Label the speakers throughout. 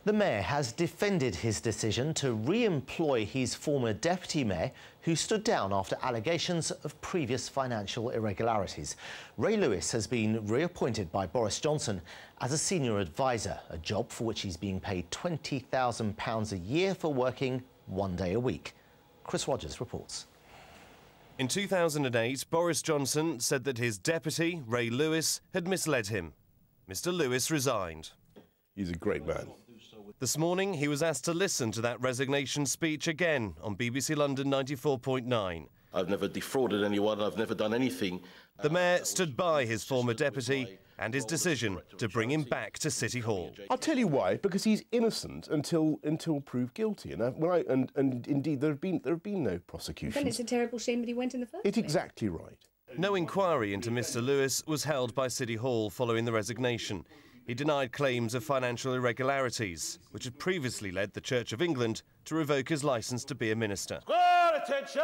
Speaker 1: The mayor has defended his decision to re-employ his former deputy mayor, who stood down after allegations of previous financial irregularities. Ray Lewis has been reappointed by Boris Johnson as a senior advisor, a job for which he's being paid £20,000 a year for working 1 day a week. Chris Rogers reports.
Speaker 2: In 2008, Boris Johnson said that his deputy, Ray Lewis, had misled him. Mr. Lewis resigned.
Speaker 3: He's a great man.
Speaker 2: This morning, he was asked to listen to that resignation speech again on BBC London 94.9.
Speaker 4: I've never defrauded anyone, I've never done anything.
Speaker 2: The mayor stood by his former deputy and his decision to bring him back to City Hall.
Speaker 3: I'll tell you why, because he's innocent until proved guilty. And indeed, there have been no prosecutions.
Speaker 5: Then it's a terrible shame that he went in the first place.
Speaker 3: It's exactly right.
Speaker 2: No inquiry into Mr. Lewis was held by City Hall following the resignation. He denied claims of financial irregularities, which had previously led the Church of England to revoke his licence to be a minister.
Speaker 4: Attention!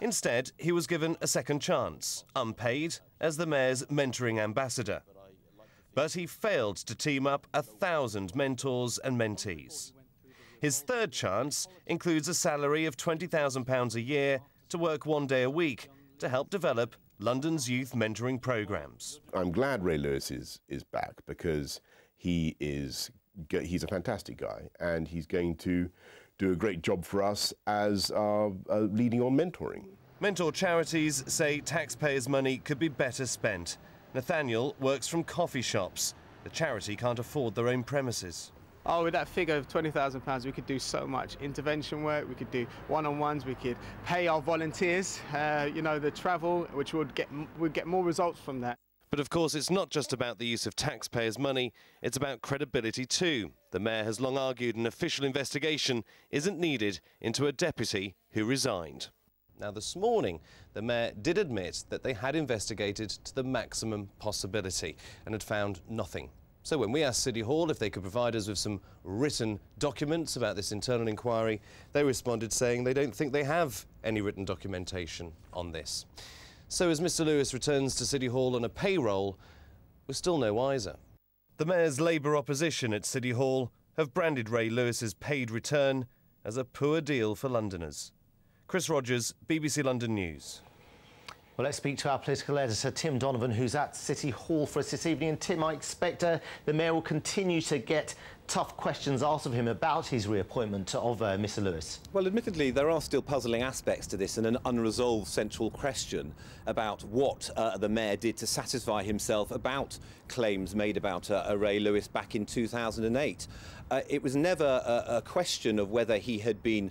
Speaker 2: Instead, he was given a second chance, unpaid, as the mayor's mentoring ambassador. But he failed to team up 1,000 mentors and mentees. His third chance includes a salary of £20,000 a year to work 1 day a week to help develop London's youth mentoring programmes.
Speaker 3: I'm glad Ray Lewis is back, because he's a fantastic guy, and he's going to do a great job for us as leading on mentoring.
Speaker 2: Mentor charities say taxpayers' money could be better spent. Nathaniel works from coffee shops. The charity can't afford their own premises.
Speaker 6: Oh, with that figure of £20,000, we could do so much intervention work, we could do one-on-ones, we could pay our volunteers, you know, the travel, which we'd get more results from that.
Speaker 2: But of course, it's not just about the use of taxpayers' money, it's about credibility too. The mayor has long argued an official investigation isn't needed into a deputy who resigned. Now, this morning, the mayor did admit that they had investigated to the maximum possibility and had found nothing. So when we asked City Hall if they could provide us with some written documents about this internal inquiry, they responded saying they don't think they have any written documentation on this. So as Mr. Lewis returns to City Hall on a payroll, we're still no wiser. The mayor's Labour opposition at City Hall have branded Ray Lewis's paid return as a poor deal for Londoners. Chris Rogers, BBC London News.
Speaker 1: Well, let's speak to our political editor, Tim Donovan, who's at City Hall for us this evening. And Tim, I expect the mayor will continue to get tough questions asked of him about his reappointment of Mr. Lewis.
Speaker 7: Well, admittedly, there are still puzzling aspects to this and an unresolved central question about what the mayor did to satisfy himself about claims made about Ray Lewis back in 2008. It was never a question of whether he had been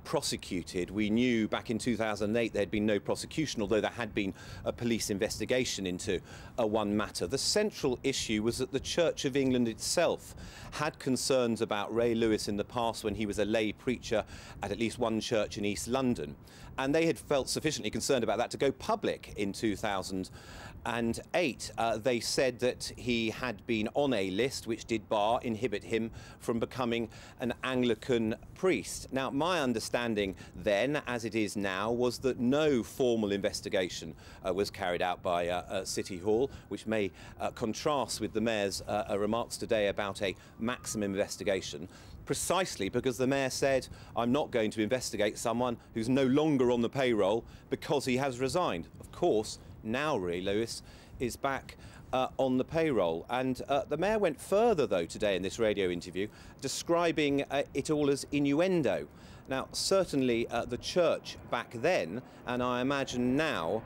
Speaker 7: prosecuted. We knew back in 2008 there had been no prosecution, although there had been a police investigation into one matter. The central issue was that the Church of England itself had concerns about Ray Lewis in the past when he was a lay preacher at least one church in East London. And they had felt sufficiently concerned about that to go public in 2008. They said that he had been on a list which did inhibit him from becoming an Anglican priest. Now, my understanding then, as it is now, was that no formal investigation was carried out by City Hall, which may contrast with the mayor's remarks today about a maximum investigation, precisely because the mayor said, I'm not going to investigate someone who's no longer on the payroll because he has resigned. Of course, now Ray Lewis is back on the payroll. And the mayor went further, though, today in this radio interview, describing it all as innuendo. Now, certainly the church back then, and I imagine now,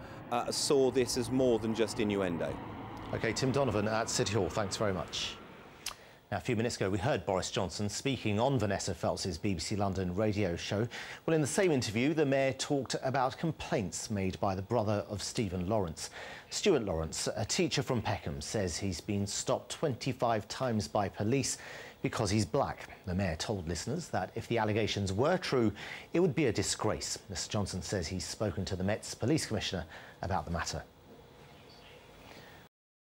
Speaker 7: saw this as more than just innuendo.
Speaker 1: OK, Tim Donovan at City Hall, thanks very much. Now, a few minutes ago, we heard Boris Johnson speaking on Vanessa Feltz's BBC London radio show. Well, in the same interview, the mayor talked about complaints made by the brother of Stephen Lawrence. Stuart Lawrence, a teacher from Peckham, says he's been stopped 25 times by police because he's black. The mayor told listeners that if the allegations were true, it would be a disgrace. Mr. Johnson says he's spoken to the Met's police commissioner about the matter.